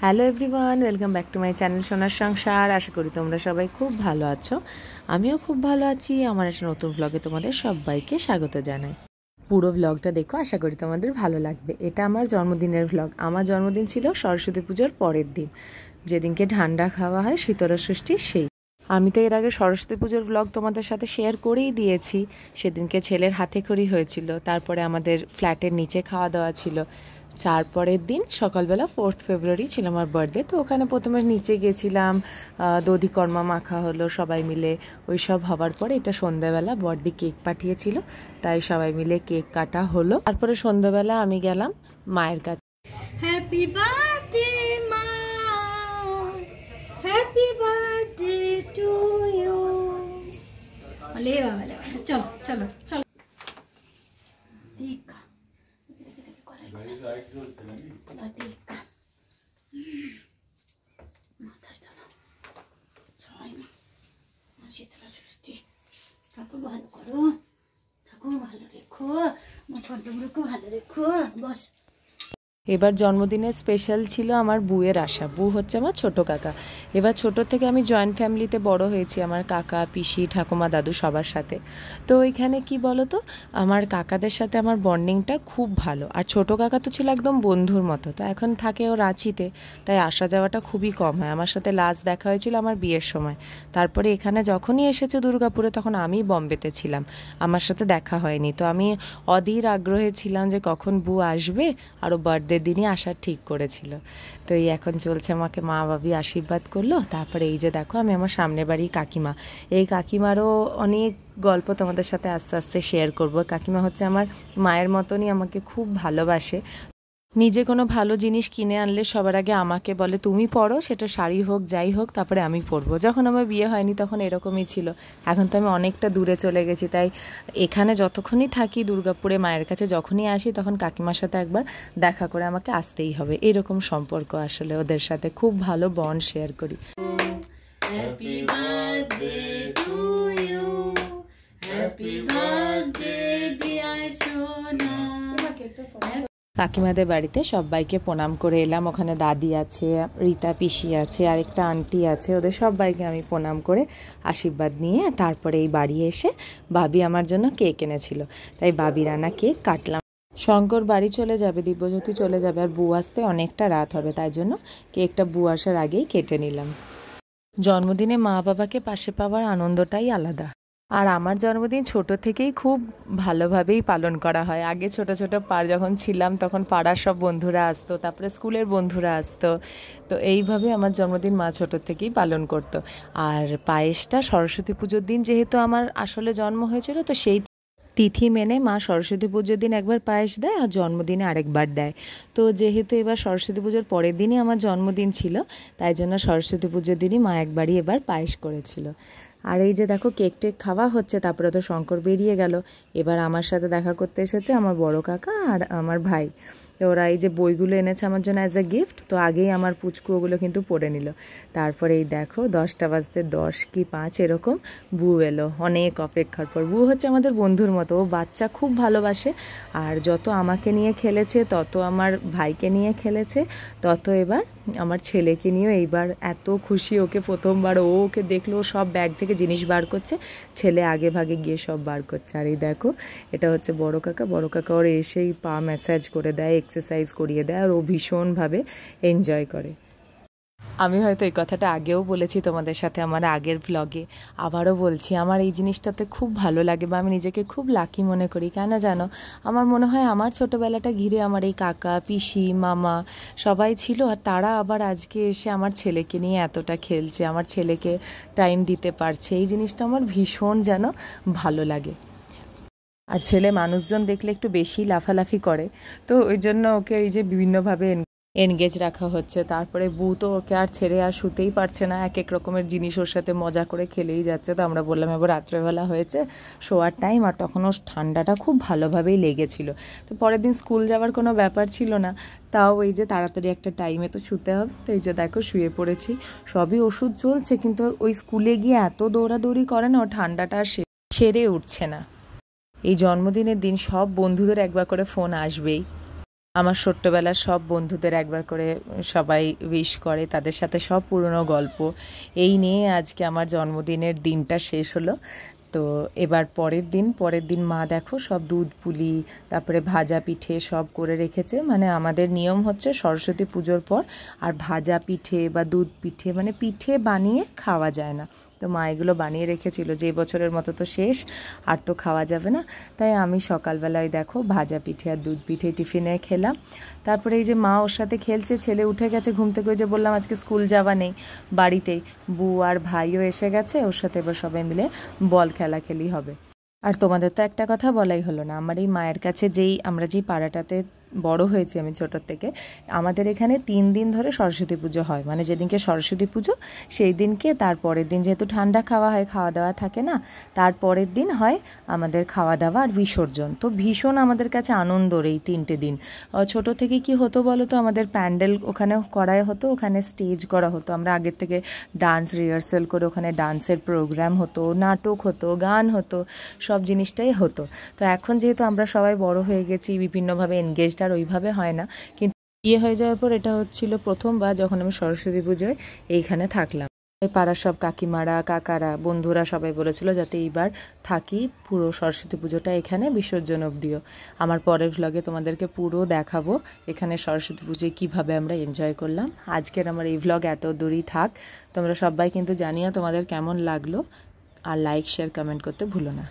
Hello everyone, welcome back to my channel সোনার সংসার। আশা করি তোমরা সবাই খুব ভালো আছো। আমিও খুব ভালো আছি। আমার একটা নতুন ব্লগে তোমাদের সবাইকে স্বাগত জানাই। পুরো ব্লগটা দেখো, আশা করি তোমাদের ভালো লাগবে। এটা আমার জন্মদিনের ব্লগ। আমার জন্মদিন ছিল সরস্বতী পুজোর পরের দিন, যেদিনকে ঠান্ডা খাওয়া হয় শীতলা ষষ্ঠী। সেই আমি তো এর আগে সরস্বতী পুজোর ব্লগ তোমাদের সাথে শেয়ার করেই দিয়েছি। সেদিনকে ছেলের হাতে খড়ি হয়েছিল, তারপরে আমাদের ফ্ল্যাটের নিচে খাওয়া দাওয়া ছিল। তারপরের দিন সকালবেলা 4th ফেব্রুয়ারি ছিল আমার বার্থডে। তো ওখানে প্রথমে নিচে গেছিলাম, দধি কর্মা মাখা হলো সবাই মিলে। ওই সব হবার পরে এটা সন্ধ্যাবেলা বড়দি কেক পাঠিয়েছিল, তাই সবাই মিলে কেক কাটা হলো। তারপরে সন্ধ্যাবেলা আমি গেলাম মায়ের কাছে। হ্যাপি বার্থডে মা, হ্যাপি বার্থডে টু ইউ। লে বাবা লে বাবা, চলো চলো চলো। টিকা মাথায় দাও, সবাই শীতলা ষষ্ঠী। ঠাকুর ভালো করো, ঠাকুর ভালো রেখো, আমার কন্টগুলোকে ভালো রেখো। বস। এবার জন্মদিনের স্পেশাল ছিল আমার বুয়ের আশা। বু হচ্ছে আমার ছোট কাকা। এবার ছোট থেকে আমি জয়েন্ট ফ্যামিলিতে বড় হয়েছি, আমার কাকা পিসি ঠাকুমা দাদু সবার সাথে। তো এখানে কি বলো তো, আমার কাকাদের সাথে আমার বন্ডিংটা খুব ভালো। আর ছোট কাকা তো ছিল একদম বন্ধুর মতো। তো এখন থাকে ও রাঁচিতে, তাই আসা যাওয়াটা খুবই কম হয়। আমার সাথে লাস্ট দেখা হয়েছিল আমার বিয়ের সময়। তারপরে এখানে যখনই এসেছে দুর্গাপুরে, তখন আমি বম্বেতে ছিলাম, আমার সাথে দেখা হয়নি। তো আমি অধীর আগ্রহে ছিলাম যে কখন বু আসবে, আরও বার্থডে দিনই আসার ঠিক করেছিল। তো এই এখন চলছে, আমাকে মা বাবি আশীর্বাদ করলো। তারপরে এই যে দেখো, আমি আমার সামনের বাড়ির কাকিমা, এই কাকিমারও অনেক গল্প তোমাদের সাথে আস্তে আস্তে শেয়ার করব। কাকিমা হচ্ছে আমার মায়ের মতনই, আমাকে খুব ভালোবাসে। নিজে কোনো ভালো জিনিস কিনে আনলে সবার আগে আমাকে বলে তুমি পরো, সেটা শাড়ি হোক যাই হোক, তারপরে আমি পরবো। যখন আমার বিয়ে হয়নি তখন এরকমই ছিল। এখন তো আমি অনেকটা দূরে চলে গেছি, তাই এখানে যতক্ষণই থাকি দুর্গাপুরে মায়ের কাছে যখনই আসি, তখন কাকিমার সাথে একবার দেখা করে আমাকে আসতেই হবে। এরকম সম্পর্ক আসলে ওদের সাথে, খুব ভালো বন্ড শেয়ার করি। Happy birthday to you, happy birthday dear সোনা। কাকিমাদের বাড়িতে সবাইকে প্রণাম করে এলাম। ওখানে দাদি আছে, রীতা পিসি আছে, আরেকটা আন্টি আছে। ওদের সবাইকে আমি প্রণাম করে আশীর্বাদ নিয়ে তারপরে এই বাড়ি এসে বাবি আমার জন্য কেক এনেছিল, তাই বাবির আনা কেক কাটলাম। শঙ্কর বাড়ি চলে যাবে, দিব্যজ্যোতি চলে যাবে, আর বু আসতে অনেকটা রাত হবে, তাই জন্য কেকটা বু আসার আগেই কেটে নিলাম। জন্মদিনে মা বাবাকে পাশে পাওয়ার আনন্দটাই আলাদা। আর আমার জন্মদিন ছোট থেকেই খুব ভালোভাবেই পালন করা হয়। আগে ছোট ছোট যখন ছিলাম তখন পাড়ার সব বন্ধুরা আসতো, তারপরে স্কুলের বন্ধুরা আসতো। তো এইভাবে আমার জন্মদিন মা ছোট থেকেই পালন করতো। আর পায়েসটা সরস্বতী পুজোর দিন যেহেতু আমার আসলে জন্ম হয়েছিল, তো সেই তিথি মেনে মা সরস্বতী পুজোর দিন একবার পায়েস দেয় আর জন্মদিনে আরেকবার দেয়। তো যেহেতু এবার সরস্বতী পুজোর পরের দিনই আমার জন্মদিন ছিল, তাই জন্য সরস্বতী পুজোর দিনই মা একবারই এবার পায়েস করেছিল। আর এই যে দেখো, কেক টেক খাওয়া হচ্ছে, তারপরে তো শঙ্কর বেরিয়ে গেল। এবার আমার সাথে দেখা করতে এসেছে আমার বড় কাকা আর আমার ভাই। তো ওরা এই যে বইগুলো এনেছে আমার জন্য অ্যাজ এ গিফট, তো আগেই আমার পুচকু ওগুলো কিন্তু পড়ে নিল। তারপরে এই দেখো 10টা বাজতে 10 কি 5 এরকম বু এলো, অনেক অপেক্ষার পর। বু হচ্ছে আমাদের বন্ধুর মতো, ও বাচ্চা খুব ভালোবাসে। আর যত আমাকে নিয়ে খেলেছে, তত আমার ভাইকে নিয়ে খেলেছে, তত এবার আমার ছেলেকে নিয়েও এইবার এত খুশি। ওকে প্রথমবার ওকে দেখলো, সব ব্যাগ থেকে জিনিস বার করছে, ছেলে আগে ভাগে গিয়ে সব বার করছে। আর এই দেখো, এটা হচ্ছে বড় কাকা। বড় কাকা ওর এসেই পা ম্যাসাজ করে দেয়, এক্সারসাইজ করিয়ে দেয়, আর ও ভীষণভাবে এনজয় করে। আমি হয়তো এই কথাটা আগেও বলেছি তোমাদের সাথে আমার আগের ভ্লগে, আবারও বলছি, আমার এই জিনিসটাতে খুব ভালো লাগে বা আমি নিজেকে খুব লাকি মনে করি। কেন জানো, আমার মনে হয় আমার ছোটোবেলাটা ঘিরে আমার এই কাকা পিসি মামা সবাই ছিল, আর তারা আবার আজকে এসে আমার ছেলেকে নিয়ে এতটা খেলছে, আমার ছেলেকে টাইম দিতে পারছে। এই জিনিসটা আমার ভীষণ যেন ভালো লাগে। আর ছেলে মানুষজন দেখলে একটু বেশি লাফালাফি করে, তো ওই জন্য ওকে এই যে বিভিন্নভাবে এনগেজ রাখা হচ্ছে। তারপরে বউ তো ওকে আর ছেড়ে আর শুতেই পারছে না, এক এক রকমের জিনিস ওর সাথে মজা করে খেলেই যাচ্ছে। তো আমরা বললাম এবার রাত্রেবেলা হয়েছে, শোয়ার টাইম, আর তখন ওর ঠান্ডাটা খুব ভালোভাবেই লেগেছিল। তো পরের দিন স্কুল যাওয়ার কোনো ব্যাপার ছিল না, তাও এই যে তাড়াতাড়ি একটা টাইমে তো শুতে হবে। তো এই যে দেখো শুয়ে পড়েছি, সবই ওষুধ চলছে, কিন্তু ওই স্কুলে গিয়ে এত দৌড়াদৌড়ি করে না, ও ঠান্ডাটা আর সেরে উঠছে না। এই জন্মদিনের দিন সব বন্ধুদের একবার করে ফোন আসবেই। আমার ছোট্টবেলার সব বন্ধুদের একবার করে সবাই উইশ করে, তাদের সাথে সব পুরনো গল্প এই নিয়ে আজকে আমার জন্মদিনের দিনটা শেষ হলো। তো এবার পরের দিন মা দেখো সব দুধ পুলি, তারপরে ভাজা পিঠে সব করে রেখেছে। মানে আমাদের নিয়ম হচ্ছে সরস্বতী পুজোর পর আর ভাজা পিঠে বা দুধ পিঠে মানে পিঠে বানিয়ে খাওয়া যায় না। তো মা এগুলো বানিয়ে রেখেছিল, যে বছরের মতো তো শেষ, আর তো খাওয়া যাবে না। তাই আমি সকালবেলায় দেখো ভাজা পিঠে আর দুধ পিঠে টিফিনে খেলাম। তারপরে এই যে মা ওর সাথে খেলছে, ছেলে উঠে গেছে ঘুম থেকে, ওই যে বললাম আজকে স্কুল যাওয়া নেই, বাড়িতেই বউ আর ভাইও এসে গেছে, ওর সাথে এবার সবাই মিলে বল খেলাখেলি হবে। আর তোমাদের তো একটা কথা বলাই হলো না, আমার এই মায়ের কাছে আমরা যেই পাড়াটাতে বড় হয়েছি আমি ছোটোর থেকে, আমাদের এখানে 3 দিন ধরে সরস্বতী পুজো হয়। মানে যেদিনকে সরস্বতী পুজো সেই দিনকে, তারপরের দিন যেহেতু ঠান্ডা খাওয়া হয়, খাওয়া দাওয়া থাকে না, তারপরের দিন হয় আমাদের খাওয়া দাওয়া আর বিসর্জন। তো ভীষণ আমাদের কাছে আনন্দর এই 3টে দিন। ছোটো থেকে কি হতো বলো তো, আমাদের প্যান্ডেল ওখানে করাই হতো, ওখানে স্টেজ করা হতো, আমরা আগের থেকে ডান্স রিহার্সাল করে ওখানে ডান্সের প্রোগ্রাম হতো, নাটক হতো, গান হতো, সব জিনিসটাই হতো। তো এখন যেহেতু আমরা সবাই বড় হয়ে গেছি, বিভিন্নভাবে এনগেজড, আর ওইভাবে হয় না। কিন্তু বিয়ে হয়ে যাওয়ার পর এটা হচ্ছিল প্রথমবার যখন আমি সরস্বতী পুজোয় এইখানে থাকলাম। এই পাড়ার সব কাকিমারা, কাকারা, বন্ধুরা সবাই বলেছিল যাতে এইবার থাকি পুরো সরস্বতী পুজোটা এখানে, বিসর্জন অবধিও। আমার পরের ভ্লগে তোমাদেরকে পুরো দেখাবো এখানে সরস্বতী পুজোয় কীভাবে আমরা এনজয় করলাম। আজকের আমার এই ভ্লগ এত দূরই থাক। তোমরা সবাই কিন্তু জানিও তোমাদের কেমন লাগলো, আর লাইক শেয়ার কমেন্ট করতে ভুলো না।